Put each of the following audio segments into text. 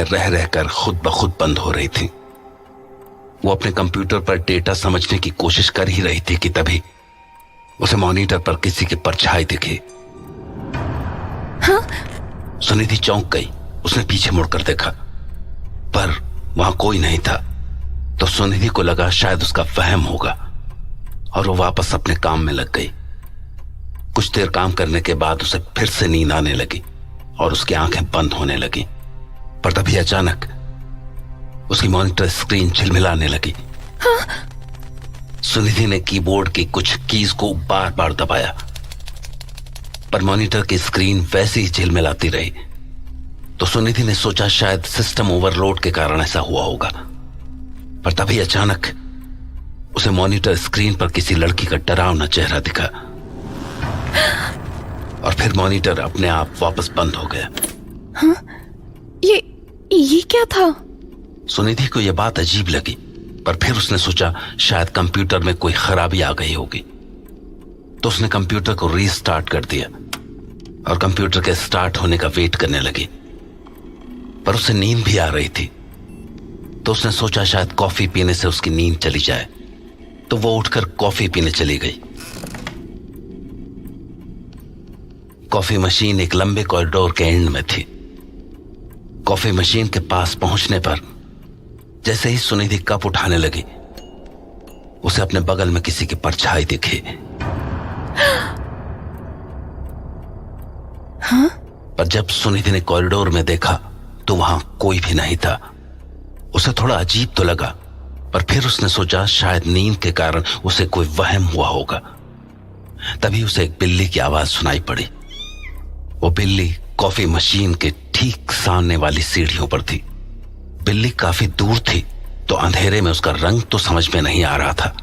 रह रहकर खुद ब खुद बंद हो रही थी। वो अपने कंप्यूटर पर डेटा समझने की कोशिश कर ही रही थी कि तभी उसे मॉनिटर पर किसी की परछाई दिखी। हाँ? सुनिधि चौंक गई। उसने पीछे मुड़कर देखा, पर वहां कोई नहीं था। तो सुनिधि को लगा शायद उसका वहम होगा और वो वापस अपने काम में लग गई। कुछ देर काम करने के बाद उसे फिर से नींद आने लगी और उसकी आंखें बंद होने लगी। पर तभी अचानक उसकी मॉनिटर स्क्रीन झिलमिलाने लगी। हाँ? सुनिधि ने कीबोर्ड की कुछ कीज को बार बार दबाया, पर मॉनिटर की स्क्रीन वैसे ही झिलमिलाती रही। तो सुनिधि ने सोचा शायद सिस्टम ओवरलोड के कारण ऐसा हुआ होगा। पर तभी अचानक उसे मॉनिटर स्क्रीन पर किसी लड़की का डरावना चेहरा दिखा और फिर मॉनिटर अपने आप वापस बंद हो गया। हाँ? ये क्या था? सुनिधि को यह बात अजीब लगी, पर फिर उसने सोचा शायद कंप्यूटर में कोई खराबी आ गई होगी। तो उसने कंप्यूटर को रीस्टार्ट कर दिया और कंप्यूटर के स्टार्ट होने का वेट करने लगी। पर उसे नींद भी आ रही थी। तो उसने सोचा शायद कॉफी पीने से उसकी नींद चली जाए। तो वो उठकर कॉफी पीने चली गई। कॉफी मशीन एक लंबे कॉरिडोर के एंड में थी। कॉफी मशीन के पास पहुंचने पर जैसे ही सुनिधि कप उठाने लगी, उसे अपने बगल में किसी की परछाई दिखी। हाँ? पर जब सुनिधि ने कॉरिडोर में देखा तो वहां कोई भी नहीं था। उसे थोड़ा अजीब तो लगा, पर फिर उसने सोचा शायद नींद के कारण उसे कोई वहम हुआ होगा। तभी उसे एक बिल्ली की आवाज सुनाई पड़ी। वो बिल्ली कॉफी मशीन के ठीक सामने वाली सीढ़ियों पर थी। बिल्ली काफी दूर थी, तो अंधेरे में उसका रंग तो समझ में नहीं आ रहा था,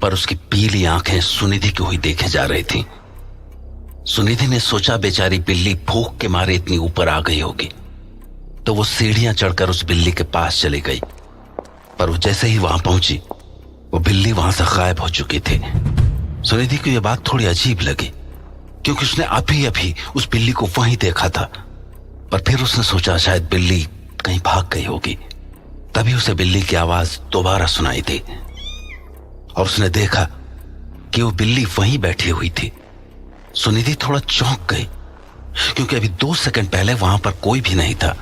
पर उसकी पीली आंखें सुनिधि की हुई देखे जा रही थीं। सुनिधि ने सोचा बेचारी बिल्ली भूख के मारे इतनी ऊपर आ गई होगी। तो वो सीढ़ियां चढ़कर उस बिल्ली के पास चली गई, पर वो जैसे ही वहां पहुंची, वो बिल्ली वहां से गायब हो चुकी थी। सुनिधि को यह बात थोड़ी अजीब लगी, क्योंकि उसने अभी उस बिल्ली को वहीं देखा था। पर फिर उसने सोचा शायद बिल्ली कहीं भाग गई होगी। तभी उसे बिल्ली की आवाज दोबारा सुनाई दी और उसने देखा कि वो बिल्ली वहीं बैठी हुई थी। सुनिधि थोड़ा चौंक गई, क्योंकि अभी 2 सेकंड पहले वहां पर कोई भी नहीं था।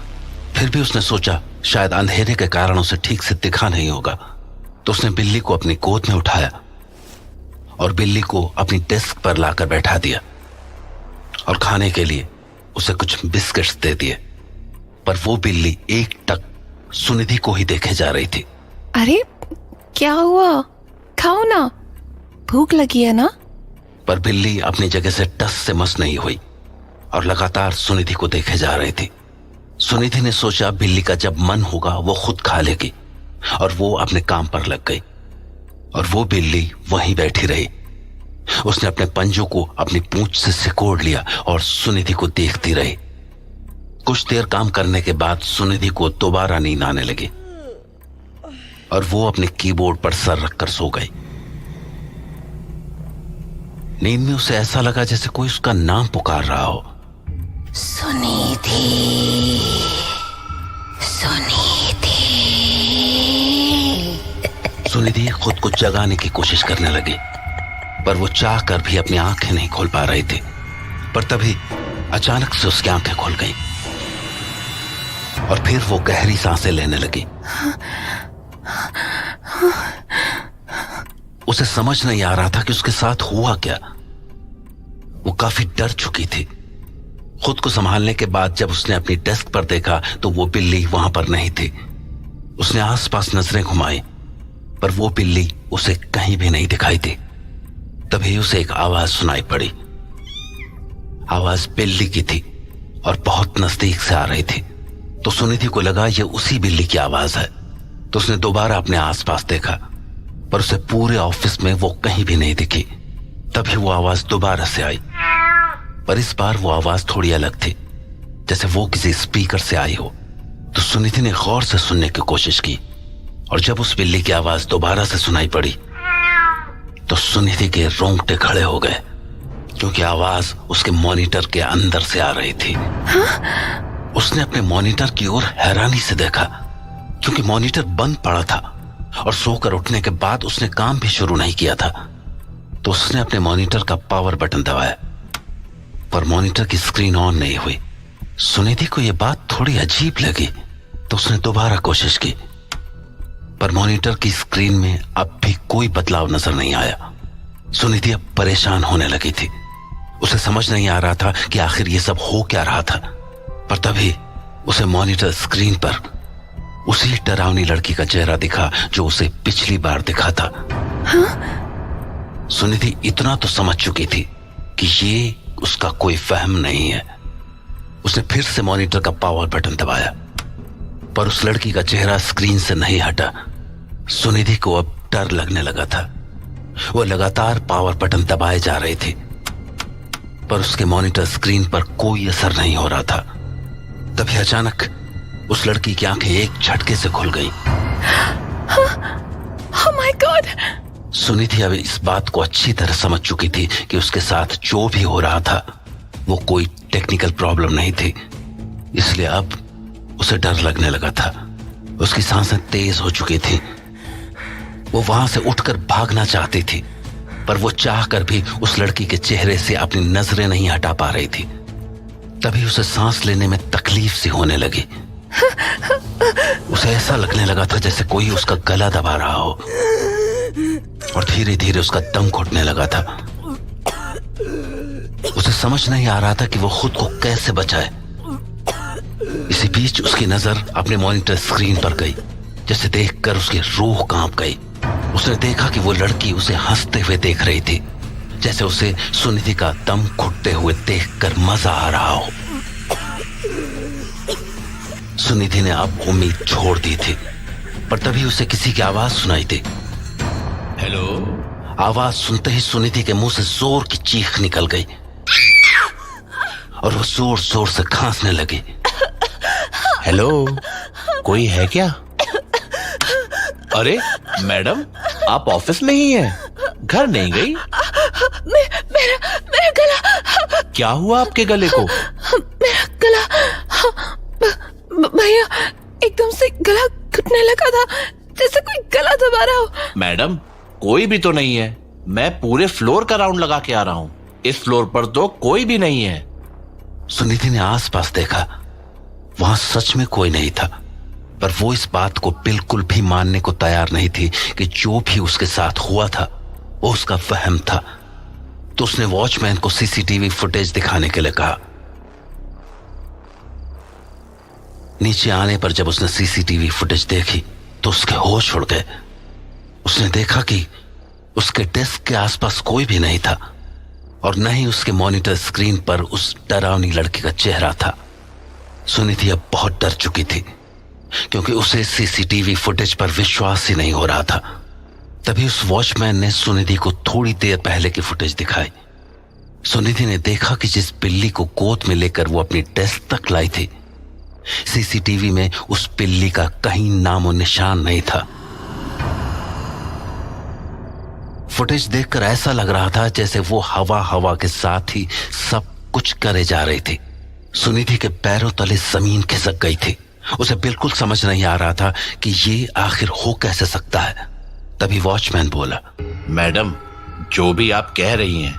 फिर भी उसने सोचा शायद अंधेरे के कारण उसे ठीक से दिखा नहीं होगा। तो उसने बिल्ली को अपनी गोद में उठाया और बिल्ली को अपनी डेस्क पर लाकर बैठा दिया और खाने के लिए उसे कुछ बिस्किट्स दे दिए। पर वो बिल्ली एक टक सुनिधि को ही देखे जा रही थी। अरे क्या हुआ? खाओ ना, भूख लगी है ना? पर बिल्ली अपनी जगह से टस से मस नहीं हुई और लगातार सुनिधि को देखे जा रही थी। सुनिधि ने सोचा बिल्ली का जब मन होगा वो खुद खा लेगी, और वो अपने काम पर लग गई। और वो बिल्ली वहीं बैठी रही। उसने अपने पंजों को अपनी पूंछ से सिकोड़ लिया और सुनिधि को देखती रही। कुछ देर काम करने के बाद सुनिधि को दोबारा नींद आने लगी और वो अपने कीबोर्ड पर सर रखकर सो गई। नींद में उसे ऐसा लगा जैसे कोई उसका नाम पुकार रहा हो। सुनिधि, सुनिधि। सुनिधि खुद को जगाने की कोशिश करने लगी, पर वो चाह कर भी अपनी आंखें नहीं खोल पा रही थी। पर तभी अचानक से उसकी आंखें खुल गईं और फिर वो गहरी सांसें लेने लगी। उसे समझ नहीं आ रहा था कि उसके साथ हुआ क्या। वो काफी डर चुकी थी। खुद को संभालने के बाद जब उसने अपनी डेस्क पर देखा तो वो बिल्ली वहां पर नहीं थी। उसने आसपास नजरें घुमाई, पर वो बिल्ली उसे कहीं भी नहीं दिखाई दी। तभी उसे एक आवाज सुनाई पड़ी। आवाज बिल्ली की थी और बहुत नजदीक से आ रही थी। तो सुनिधि को लगा ये उसी बिल्ली की आवाज है। तो उसने दोबारा अपने आसपास देखा, पर उसे पूरे ऑफिस में वो कहीं भी नहीं दिखी। तभी वो आवाज दोबारा से आई, पर इस बार वो आवाज थोड़ी अलग थी, जैसे वो किसी स्पीकर से आई हो। तो सुनिधि ने गौर से सुनने की कोशिश की, और जब उस बिल्ली की आवाज दोबारा से सुनाई पड़ी तो सुनिधि के रोंगटे खड़े हो गए, क्योंकि आवाज उसके मॉनिटर के अंदर से आ रही थी। हाँ? उसने अपने मॉनिटर की ओर हैरानी से देखा, क्योंकि मॉनिटर बंद पड़ा था और सोकर उठने के बाद उसने काम भी शुरू नहीं किया था। तो उसने अपने मॉनिटर का पावर बटन दबाया, पर मॉनिटर की स्क्रीन ऑन नहीं हुई। सुनिधि को यह बात थोड़ी अजीब लगी, तो उसने दोबारा कोशिश की, पर मॉनिटर की स्क्रीन में अब भी कोई बदलाव नजर नहीं आया। सुनिधि अब परेशान होने लगी थी। उसे समझ नहीं आ रहा था कि आखिर यह सब हो क्या रहा था। पर तभी उसे मॉनिटर स्क्रीन पर उसी डरावनी लड़की का चेहरा दिखा जो उसे पिछली बार दिखा था। हाँ? सुनिधि इतना तो समझ चुकी थी कि ये उसका कोई वहम नहीं है। उसने फिर से मॉनिटर का पावर बटन दबाया, पर उस लड़की का चेहरा स्क्रीन से नहीं हटा। सुनिधि को अब डर लगने लगा था। वो लगातार पावर बटन दबाए जा रही थी, पर उसके मॉनिटर स्क्रीन पर कोई असर नहीं हो रहा था। तभी अचानक उस लड़की की आंखें एक झटके से खुल गईं। Oh my God! सुनिधि अब इस बात को अच्छी तरह समझ चुकी थी कि उसके साथ जो भी हो रहा था वो कोई टेक्निकल प्रॉब्लम नहीं थी, इसलिए अब उसे डर लगने लगा था। उसकी सांसें तेज हो चुकी थी। वो वहां से उठकर भागना चाहती थी, पर वो चाहकर भी उस लड़की के चेहरे से अपनी नजरें नहीं हटा पा रही थी। तभी उसे सांस लेने में तकलीफ सी होने लगी। उसे ऐसा लगने लगा था जैसे कोई उसका गला दबा रहा हो, और धीरे धीरे उसका दम घुटने लगा था। उसे समझ नहीं आ रहा था कि वो खुद को कैसे बचाए। इसी बीच उसकी नजर अपने मॉनिटर स्क्रीन पर गई, जिसे देखकर उसकी रूह कांप गई। उसने देखा कि वो लड़की उसे हंसते हुए देख रही थी, जैसे उसे सुनिधि का दम घुटते हुए देखकर मजा आ रहा हो। सुनिधि ने अब उम्मीद छोड़ दी थी, पर तभी उसे किसी की आवाज सुनाई दी। हेलो। आवाज सुनते ही सुनिधि के मुंह से जोर की चीख निकल गई और वो जोर जोर से खांसने लगी। हेलो, कोई है क्या? अरे मैडम, आप ऑफिस में ही हैं, घर नहीं गई? मेरा गला। क्या हुआ आपके गले को? मेरा गला। भैया, एकदम से गला घुटने लगा था, जैसे कोई गला दबा रहा हो। मैडम, कोई भी तो नहीं है। मैं पूरे फ्लोर का राउंड लगा के आ रहा हूँ। इस फ्लोर पर तो कोई भी नहीं है। सुनिधि ने आसपास देखा, वहां सच में कोई नहीं था, पर वो इस बात को बिल्कुल भी मानने को तैयार नहीं थी कि जो भी उसके साथ हुआ था वो उसका वहम था। तो उसने वॉचमैन को सीसीटीवी फुटेज दिखाने के लिए कहा। नीचे आने पर जब उसने सीसीटीवी फुटेज देखी तो उसके होश उड़ गए। उसने देखा कि उसके डेस्क के आसपास कोई भी नहीं था, और न ही उसके मॉनिटर स्क्रीन पर उस डरावनी लड़की का चेहरा था। सुनिधि अब बहुत डर चुकी थी, क्योंकि उसे सीसीटीवी फुटेज पर विश्वास ही नहीं हो रहा था। तभी उस वॉचमैन ने सुनिधि को थोड़ी देर पहले की फुटेज दिखाई। सुनिधि ने देखा कि जिस बिल्ली को गोद में लेकर वो अपनी डेस्क तक लाई थी, सीसीटीवी में उस बिल्ली का कहीं नामो निशान नहीं था। फुटेज देखकर ऐसा लग रहा था जैसे वो हवा के साथ ही सब कुछ करे जा रही थी। सुनिधि के पैरों तले जमीन खिसक गई थी। उसे बिल्कुल समझ नहीं आ रहा था कि ये आखिर हो कैसे सकता है। तभी वॉचमैन बोला, मैडम, जो भी आप कह रही हैं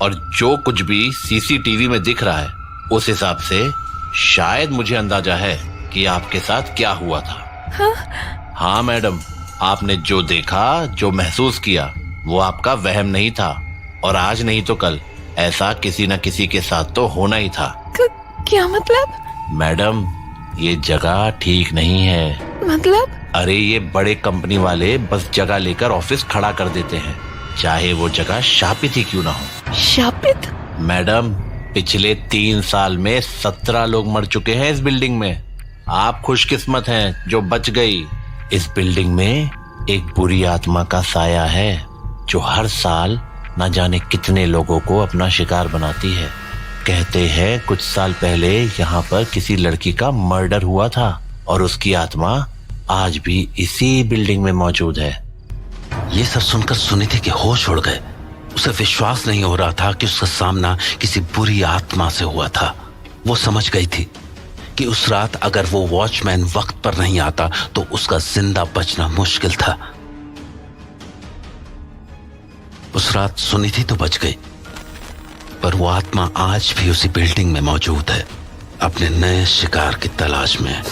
और जो कुछ भी सीसीटीवी में दिख रहा है, उस हिसाब से शायद मुझे अंदाजा है कि आपके साथ क्या हुआ था। हाँ मैडम, आपने जो देखा, जो महसूस किया, वो आपका वहम नहीं था, और आज नहीं तो कल ऐसा किसी न किसी के साथ तो होना ही था। क्या मतलब? मैडम, ये जगह ठीक नहीं है। मतलब? अरे ये बड़े कंपनी वाले बस जगह लेकर ऑफिस खड़ा कर देते हैं, चाहे वो जगह शापित ही क्यों ना हो। शापित? मैडम, पिछले 3 साल में 17 लोग मर चुके हैं इस बिल्डिंग में। आप खुशकिस्मत हैं जो बच गई। इस बिल्डिंग में एक बुरी आत्मा का साया है जो हर साल न जाने कितने लोगों को अपना शिकार बनाती है। कहते हैं कुछ साल पहले यहाँ पर किसी लड़की का मर्डर हुआ था, और उसकी आत्मा आज भी इसी बिल्डिंग में मौजूद है। ये सब सुनकर सुनिधि के होश उड़ गए। उसे विश्वास नहीं हो रहा था कि उसका सामना किसी बुरी आत्मा से हुआ था। वो समझ गई थी कि उस रात अगर वो वॉचमैन वक्त पर नहीं आता तो उसका जिंदा बचना मुश्किल था। उस रात सुनीति तो बच गई, पर वो आत्मा आज भी उसी बिल्डिंग में मौजूद है, अपने नए शिकार की तलाश में।